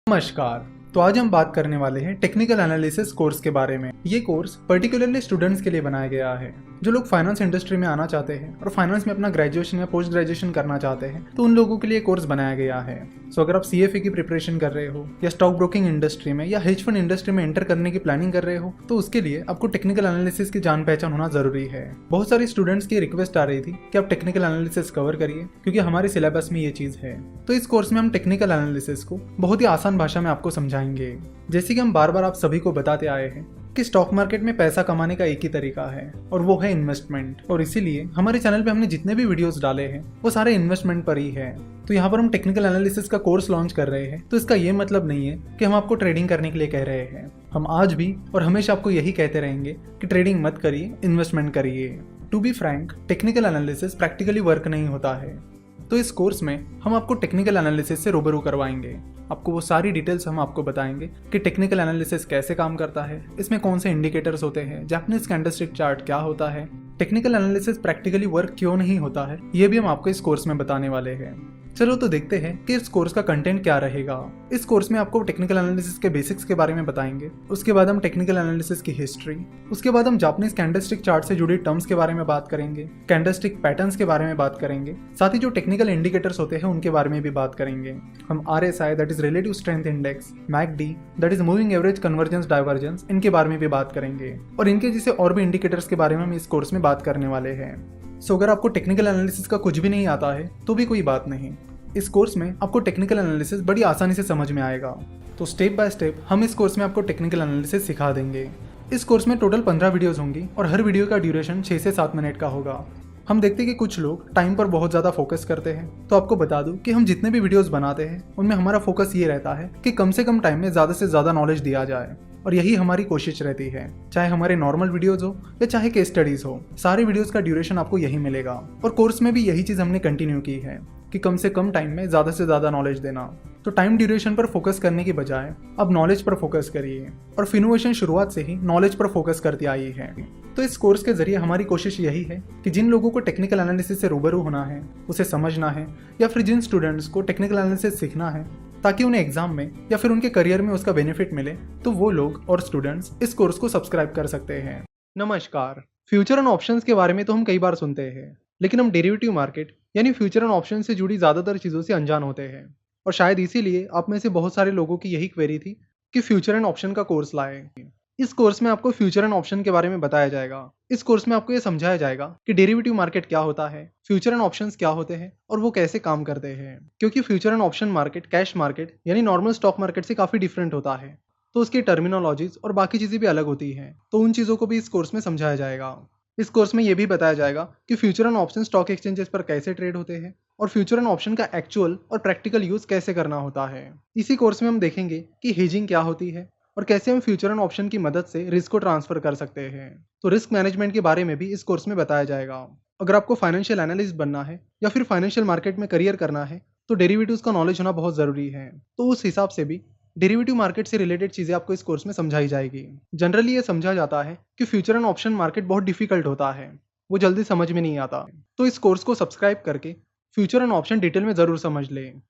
नमस्कार। तो आज हम बात करने वाले हैं टेक्निकल एनालिसिस कोर्स के बारे में। ये कोर्स पर्टिकुलरली स्टूडेंट्स के लिए बनाया गया है जो लोग फाइनेंस इंडस्ट्री में आना चाहते हैं और फाइनेंस में अपना ग्रेजुएशन या पोस्ट ग्रेजुएशन करना चाहते हैं, तो उन लोगों के लिए कोर्स बनाया गया है। सो अगर आप CFA की प्रिपरेशन कर रहे हो या स्टॉक ब्रोकिंग इंडस्ट्री में या हेज फंड इंडस्ट्री में एंटर करने की प्लानिंग कर रहे हो, तो उसके लिए आपको टेक्निकल एनालिसिस की जान पहचान होना जरूरी है। बहुत सारे स्टूडेंट्स की रिक्वेस्ट आ रही थी कि आप टेक्निकल एनालिसिस कवर करिए क्योंकि हमारे सिलेबस में ये चीज़ है। तो इस कोर्स में हम टेक्निकल एनालिसिस को बहुत ही आसान भाषा में आपको समझाएंगे। जैसे कि हम बार बार आप सभी को बताते आए हैं कि स्टॉक मार्केट में पैसा कमाने का एक ही तरीका है और वो है इन्वेस्टमेंट। और इसीलिए हमारे चैनल पे हमने जितने भी वीडियोस डाले हैं वो सारे इन्वेस्टमेंट पर ही है। तो यहाँ पर हम टेक्निकल एनालिसिस का कोर्स लॉन्च कर रहे हैं, तो इसका ये मतलब नहीं है कि हम आपको ट्रेडिंग करने के लिए कह रहे हैं। हम आज भी और हमेशा आपको यही कहते रहेंगे कि ट्रेडिंग मत करिए, इन्वेस्टमेंट करिए। To be frank, technical analysis practically work नहीं होता है। तो इस कोर्स में हम आपको टेक्निकल एनालिसिस से रूबरू करवाएंगे। आपको वो सारी डिटेल्स हम आपको बताएंगे कि टेक्निकल एनालिसिस कैसे काम करता है, इसमें कौन से इंडिकेटर्स होते हैं, जापानीज कैंडलस्टिक चार्ट क्या होता है, टेक्निकल एनालिसिस प्रैक्टिकली वर्क क्यों नहीं होता है, ये भी हम आपको इस कोर्स में बताने वाले हैं। चलो तो देखते हैं कि इस कोर्स का कंटेंट क्या रहेगा। इस कोर्स में आपको टेक्निकल एनालिसिस के बेसिक्स के बारे में बताएंगे, उसके बाद हम टेक्निकल एनालिसिस की हिस्ट्री, उसके बाद हम जापानीज कैंडलस्टिक चार्ट से जुड़ी टर्म्स के बारे में बात करेंगे, कैंडलस्टिक पैटर्न्स के बारे में बात करेंगे, साथ ही जो टेक्निकल इंडिकेटर्स होते हैं उनके बारे में भी बात करेंगे। हम RSI that is relative strength index, MACD that is moving average convergence divergence, इनके बारे में भी बात करेंगे और इनके जैसे और भी इंडिकेटर्स के बारे में हम इस कोर्स में बात करने वाले हैं। सो अगर आपको टेक्निकल एनालिसिस का कुछ भी नहीं आता है तो भी कोई बात नहीं, इस कोर्स में आपको टेक्निकल एनालिसिस बड़ी आसानी से समझ में आएगा। तो स्टेप बाय स्टेप हम इस कोर्स में आपको टेक्निकल एनालिसिस सिखा देंगे। इस कोर्स में टोटल 15 वीडियोस होंगी और हर वीडियो का ड्यूरेशन 6 से 7 मिनट का होगा। हम देखते हैं कि कुछ लोग टाइम पर बहुत ज़्यादा फोकस करते हैं, तो आपको बता दूं कि हम जितने भी वीडियोस बनाते हैं उनमें हमारा फोकस ये रहता है कि कम से कम टाइम में ज़्यादा से ज़्यादा नॉलेज दिया जाए, और यही हमारी कोशिश रहती है। चाहे हमारे नॉर्मल वीडियोस हो या चाहे केस स्टडीज हो, सारे वीडियोस का ड्यूरेशन आपको यही मिलेगा। और कोर्स में भी यही चीज़ हमने कंटिन्यू की है कि कम से कम टाइम में ज़्यादा से ज़्यादा नॉलेज देना। तो टाइम ड्यूरेशन पर फोकस करने की बजाय अब नॉलेज पर फोकस करिए, और फिनोवेशन शुरुआत से ही नॉलेज पर फोकस करती आई है। तो इस कोर्स के जरिए हमारी कोशिश यही है कि जिन लोगों को टेक्निकल एनालिसिस से रूबरू होना है, उसे समझना है, या फिर जिन स्टूडेंट्स को टेक्निकल एनालिसिस सीखना है ताकि उन्हें एग्जाम में या फिर उनके करियर में उसका बेनिफिट मिले, तो वो लोग और स्टूडेंट्स इस कोर्स को सब्सक्राइब कर सकते हैं। नमस्कार। फ्यूचर एंड ऑप्शंस के बारे में तो हम कई बार सुनते हैं, लेकिन हम डेरिवेटिव मार्केट यानी फ्यूचर एंड ऑप्शन से जुड़ी ज़्यादातर चीज़ों से अनजान होते हैं, और शायद इसीलिए आप में से बहुत सारे लोगों की यही क्वेरी थी कि फ्यूचर एंड ऑप्शन का कोर्स लाएं। इस कोर्स में आपको फ्यूचर एंड ऑप्शन के बारे में बताया जाएगा। इस कोर्स में आपको ये समझाया जाएगा कि डेरिवेटिव मार्केट क्या होता है, फ्यूचर एंड ऑप्शंस क्या होते हैं और वो कैसे काम करते हैं। क्योंकि future and option market cash market यानी नॉर्मल स्टॉक मार्केट से काफ़ी डिफरेंट होता है, तो उसकी टर्मिनोलॉजीज और बाकी चीज़ें भी अलग होती हैं, तो उन चीज़ों को भी इस कोर्स में समझाया जाएगा। इस कोर्स में ये भी बताया जाएगा कि future and option stock exchanges पर कैसे ट्रेड होते हैं और फ्यूचर एंड ऑप्शन का एक्चुअल और प्रैक्टिकल यूज कैसे करना होता है। इसी कोर्स में हम देखेंगे कि हेजिंग क्या होती है और कैसे हम फ्यूचर एंड ऑप्शन की मदद से रिस्क को ट्रांसफर कर सकते हैं। तो रिस्क मैनेजमेंट के बारे में भी इस कोर्स में बताया जाएगा। अगर आपको फाइनेंशियल एनालिस्ट बनना है या फिर फाइनेंशियल मार्केट में करियर करना है, तो डेरिवेटिव्स का नॉलेज होना बहुत ज़रूरी है। तो उस हिसाब से भी डेरिवेटिव मार्केट से रिलेटेड चीज़ें आपको इस कोर्स में समझाई जाएगी। जनरली ये समझा जाता है कि फ्यूचर एंड ऑप्शन मार्केट बहुत डिफिकल्ट होता है, वो जल्दी समझ में नहीं आता। तो इस कोर्स को सब्सक्राइब करके फ्यूचर एंड ऑप्शन डिटेल में ज़रूर समझ लें।